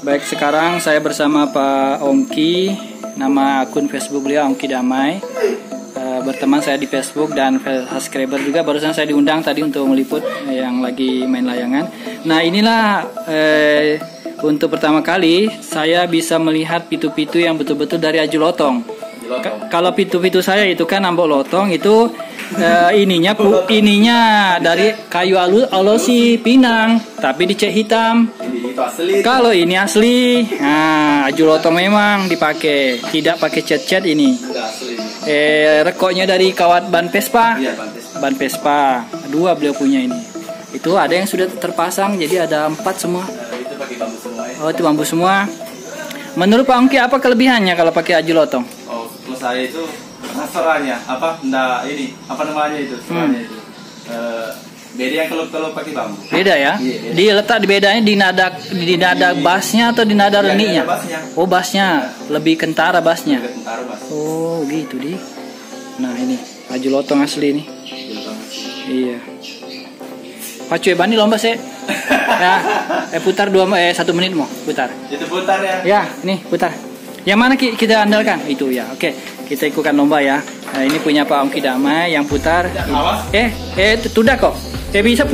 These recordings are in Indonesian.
Baik, sekarang saya bersama Pak Ongki, nama akun Facebook beliau Ongki Damai. Berteman saya di Facebook dan subscriber juga. Barusan saya diundang tadi untuk meliput yang lagi main layangan. Nah, inilah untuk pertama kali saya bisa melihat pitu-pitu yang betul-betul dari aju lotong. Kalau pitu-pitu saya itu kan ambok lotong itu ininya dari kayu alosi Pinang, tapi dicat hitam. Kalau ini asli, nah aju lotong memang dipakai, tidak pakai cat-cat ini. Rekoknya dari kawat ban Vespa. Ban Vespa, 2 beliau punya ini. Itu ada yang sudah terpasang, jadi ada 4 semua. Itu pakai bambu semua ya? Oh, itu bambu semua. Menurut Pak Ongki apa kelebihannya kalau pakai aju lotong? Oh, menurut saya itu sasarannya apa? Apa namanya itu? Itu. Beda yang kalau pakai bambu. Beda ya? Iya, beda. Dia letak di bedanya di nada bassnya atau di nada reniknya? Oh, bassnya lebih kentara bassnya. Kentara bass. Oh, gitu di. Nah, ini aju lotong asli nih. Iya. Pacu bani lomba sih. Ya, putar 1 menit mau putar. Itu putar ya? Ya, nih putar. Yang mana kita andalkan? Itu ya. Oke, kita ikutkan lomba ya. Nah, ini punya Pak Ongki Damai yang putar. Sudah kok. Bisa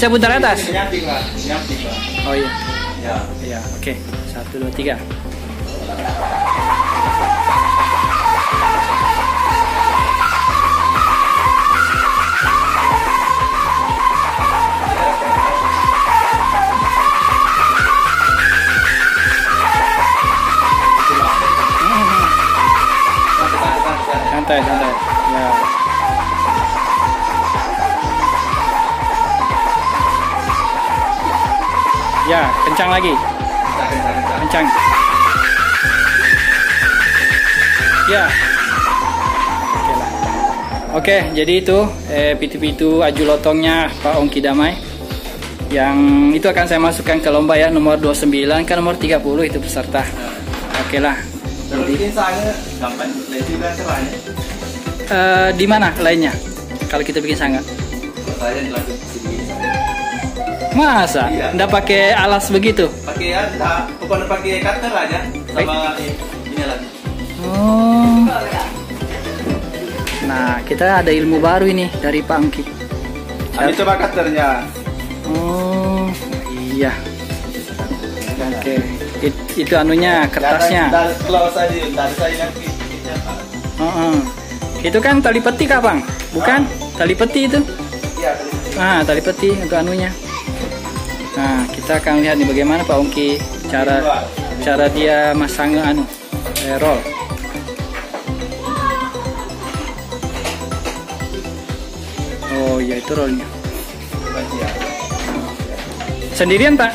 putar atas. Nyamping, Pak. Oh iya. Ya. Ya, oke. 1 2 3. Santai. Ya. Ya, kencang lagi. Kencang. Ya. Oke, jadi itu pitu-pitu aju lotongnya Pak Ongki Damai. Yang itu akan saya masukkan ke lomba ya, nomor 29 ke nomor 30 itu peserta. Oke lah. Kalau bikin sange gampang, juga caranya. Di mana lainnya? Kalau kita bikin sangat? Kalau saya dilakukan begini. Masa? Iya. Nggak pakai alas begitu? Pakai bukan pakai cutter aja sama ini lagi. Oh. Nah, kita ada ilmu baru ini dari Pak Ongki. Kami coba cutternya. Oh, iya. Oke. Itu anunya, kertasnya. Kalau saya nanti. Itu kan tali peti kah, Bang? Bukan? Tali peti itu? Iya, tali peti untuk anunya. Nah, kita akan lihat nih bagaimana Pak Ongki cara dia masang roll. Oh iya, itu rollnya. Sendirian, Pak?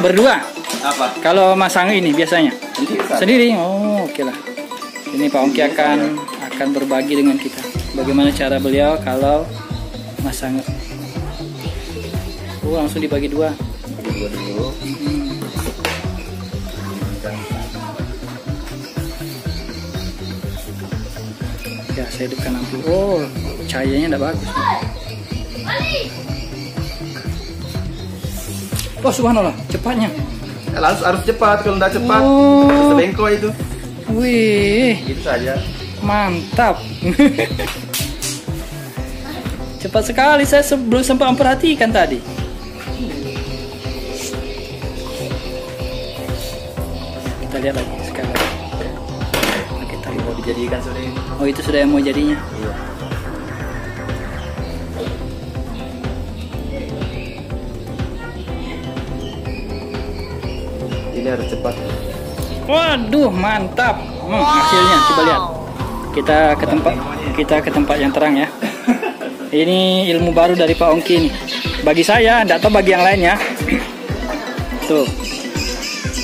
Berdua? Apa? Kalau masang ini biasanya? Sendiri. Oh, oke lah. Ini Pak Ongki akan berbagi dengan kita bagaimana cara beliau kalau masang. Langsung dibagi 2. Bagi 2 dulu. Ya, saya hidupkan lampu. Oh, cahayanya tidak bagus. Oh, subhanallah, cepatnya. Harus cepat, kalau tidak cepat selengkok itu. Wih, Gitu saja. mantap. Cepat sekali, saya belum sempat memperhatikan tadi. Kita lihat lagi sekarang. Kita Mau dijadikan sudah ini. Oh, itu sudah yang mau jadinya. Iya. Ini harus cepat. Waduh, mantap. Hasilnya coba lihat. Kita ke tempat yang terang ya. Ini ilmu baru dari Pak Ongki nih. Bagi saya, tidak tahu bagi yang lainnya. Tuh.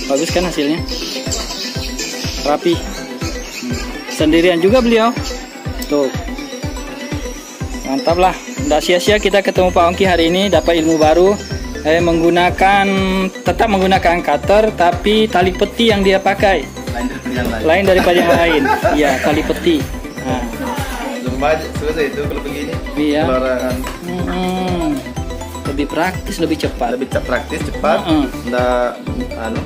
Bagus kan hasilnya? Rapi. Sendirian juga beliau. Tuh. Mantap lah. Tidak sia-sia kita ketemu Pak Ongki hari ini, dapat ilmu baru. Tetap menggunakan cutter, tapi tali peti yang dia pakai lain daripada yang lain. Iya, tali peti. Susah itu kalau begini. Iya. Lebih praktis, lebih cepat. Lebih praktis, cepat. Nggak anu.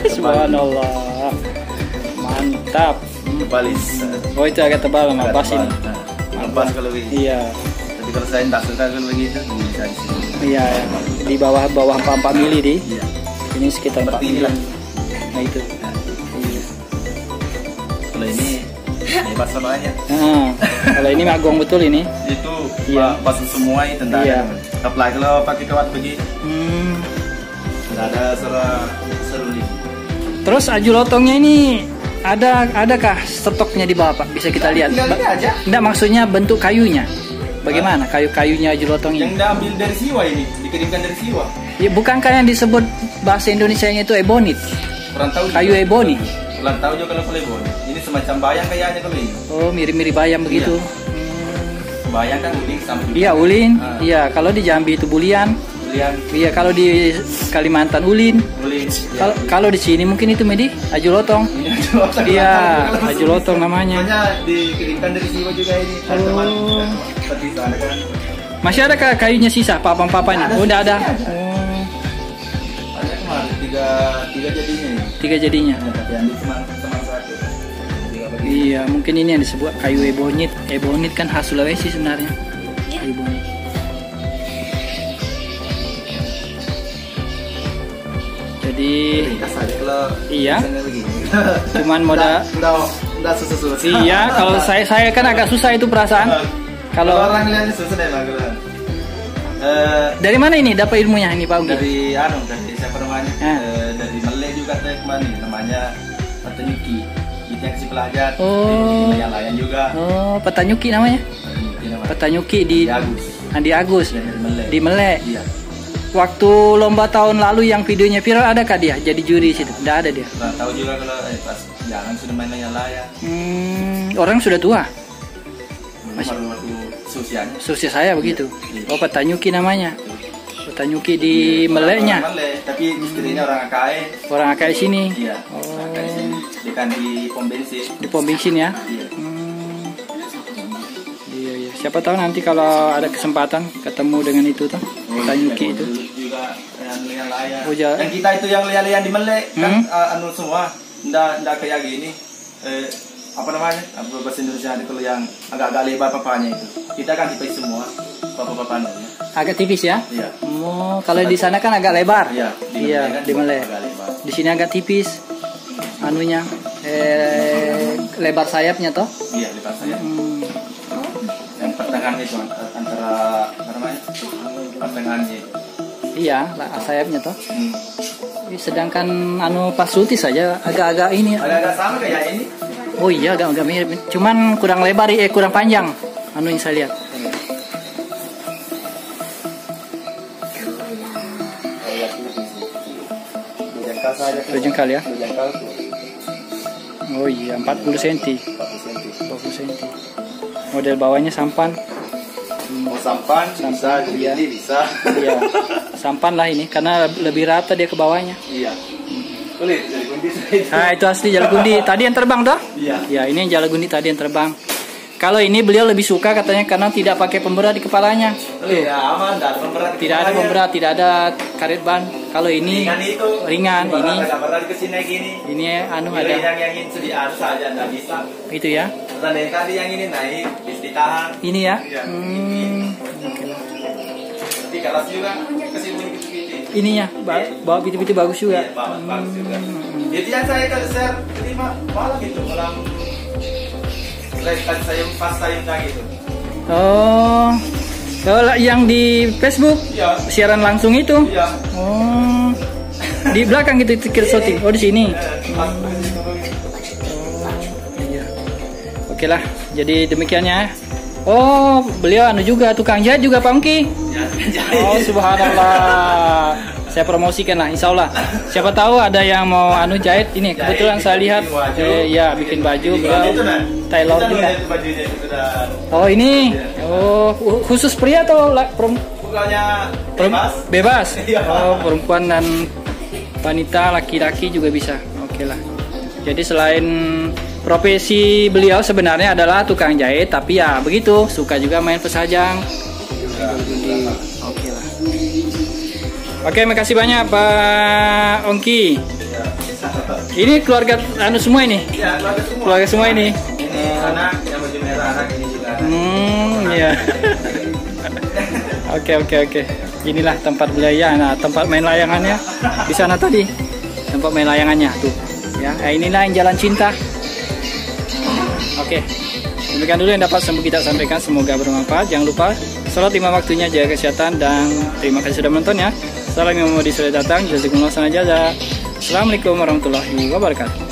Subhanallah. Mantap. Balis. Oh, itu agak tebal sama bas ini. Bas kalau begini. Iya. Tapi kalau saya tidak suka kalau begitu, bisa di sini. Iya, di bawah 4 mili di. Iya. Ini sekitar 4 Seperti mili. inilah. Nah itu. Iya. Kalau ini bas banyak. Nah, kalau ini magong betul ini. Itu Iya. bas semua itu tidak Iya. ada. Apalagi kalau pakai kawat begini, Hmm. tidak ada seruling. Terus aju lotongnya ini adakah stoknya di bawah Pak? Bisa kita lihat. Tinggal ini aja. Enggak, maksudnya bentuk kayunya. Bagaimana kayu-kayunya aju lotong Yang ini? diambil dari siwa ini, dikirimkan dari siwa. Ya, bukankah yang disebut bahasa Indonesianya itu ebonit? Kurang tahu. Kayu juga. eboni. Kurang tahu juga kalau plebon. Ini semacam bayang kayaknya kalau ini. Oh, mirip-mirip bayam begitu. Bayang kan uling sama dulu. Iya, ulin. Ah. Iya, kalau di Jambi itu bulian. Ulian, Iya, kalau di Kalimantan ulin. uling. Kalau di sini mungkin itu Medi, aju lotong. Ini aju lotong. Iya, aju lotong namanya. Soalnya dikirimkan dari siwa juga ini. Teman-teman. Seperti itu ada kan. Masih ada kayunya sisa, papan-papannya? Oh, enggak ada. Ada. Oh, Ada kemarin tiga jadinya ini. 3 jadinya. Ya, tapi ambil cuma satu. Tiga bagi. Iya, mungkin ini yang disebut kayu ebonit. Ebonit kan khas Sulawesi sebenarnya. Kayu ebonit. Jadi Ringkas aja kalau Iya. misalnya begini. cuman modal. Nggak susah-susah. Iya, kalau saya kan agak susah itu perasaan. Kalau Kalau orang lihat susah deh lah kalau. dari mana ini dapat ilmunya ini Pak Unggi? Dari dari siapa namanya? Dari Malay juga teh kemana namanya Patanyuki. Itu yang si pelajar. Oh. Yang layan juga. Oh, Petanyuki namanya? Patanyuki namanya. Petanyuki di Agus. Andi Agus Dari Malay. di Melek. Iya. Waktu lomba tahun lalu yang videonya viral adakah dia jadi juri situ? Tidak ada dia. Nggak tahu juga kalau pas jangan sudah main layang. Orang sudah tua. Masih waktu usianya. Sosial saya begitu. Iya. Oh, Petanyuki namanya. Petanyuki di Meleknya. Orang Malay, tapi istrinya orang AKE. Orang AKI sini. Iya. Orang AKE sini. Dia kan di pom bensin. Di pom bensin ya. Iya. Iya, iya. Siapa tahu nanti kalau ada kesempatan ketemu dengan itu tuh. Petanyuki itu. Juga yang layan. Oh, ja- Yang kita itu yang lian-lian di Malay kan anu semua. Ndak kayak gini. Apa namanya? Apa bahasa Indonesia itu kalau yang agak-agak lebar papanya itu. Kita kan tipis semua papa-papanya. Agak tipis ya. Iya. Oh, kalau di sana kan agak lebar. Iya, Iya, kan di Malay. agak lebar. Di sini agak tipis. Anunya lebar sayapnya toh. Iya, lebar saya. Yang pertengahan itu antara apa namanya? Pertengahannya itu. Iya, sayapnya toh. Hmm. Sedangkan anu Pasuti saja agak-agak ini. Agak-agak sama kayak ini. Oh iya, agak mirip. Cuman kurang lebar, kurang panjang. Anu yang saya lihat. Jengkal saja. Dua jengkal ya. Jengkal Oh iya, 40 cm. 40 cm. Model bawahnya sampan. mau sampan bisa, Iya. jadi bisa. Iya. Sampan lah ini karena lebih rata dia ke bawahnya. Iya. Boleh, jadi kunci saya. Nah, itu asli jalagundi. Tadi yang terbang toh? Iya. Ya, ini yang jalagundi tadi yang terbang. Kalau ini beliau lebih suka katanya karena tidak pakai pemberat di kepalanya. Ya aman, tidak ada pemberat. Tidak ada pemberat, tidak ada karet ban. Kalau ini Ringan itu. ringan, ini Tidak berat kesini gini. ini anu Pilih ada yang ini sedih saja, tidak bisa. itu ya. Dan yang tadi yang ini naik, bisa ditahan. Ini ya. Iya. Oke. Tapi keras juga, kesini gitu-gitu. Ininya bawa piti-piti bagus juga. Iya, bagus juga. Jadi yang saya share terima malam itu malam. Saya pas sayangnya gitu. Oh. Kalau yang di Facebook Iya. siaran langsung itu. Iya. Oh. Di belakang gitu tikir shooting. Oh, di sini. Pas Iya. Oke lah. Jadi demikiannya. Oh, beliau anu juga tukang jahit juga Pak Ungki. Oh, subhanallah. Saya promosikan lah, insya Allah. Siapa tahu ada yang mau anu jahit ini. Kebetulan saya lihat, ya bikin baju, beliau tailor juga. Oh ini, oh khusus pria atau bukannya bebas? Bebas. Iya. Oh perempuan dan wanita, laki-laki juga bisa. Oke lah. Jadi selain profesi beliau sebenarnya adalah tukang jahit, tapi ya begitu, suka juga main pesajang. Oke lah. Oke, makasih banyak Pak Ongki. Ini keluarga anu semua ini? Ya, Keluarga semua ini. Ini anak yang baju merah, anak ini juga. Iya. Oke. Inilah tempat beliau. Nah, tempat main layangannya di sana tadi. Tempat main layangannya tuh. Ya, inilah yang jalan cinta. Oke. Demikian dulu yang dapat kita sampaikan, semoga bermanfaat. Jangan lupa sholat 5 waktunya, jaga kesehatan, dan terima kasih sudah menonton ya. Salam yang mau sudah datang, jazakumullah sana jaza. Assalamualaikum warahmatullahi wabarakatuh.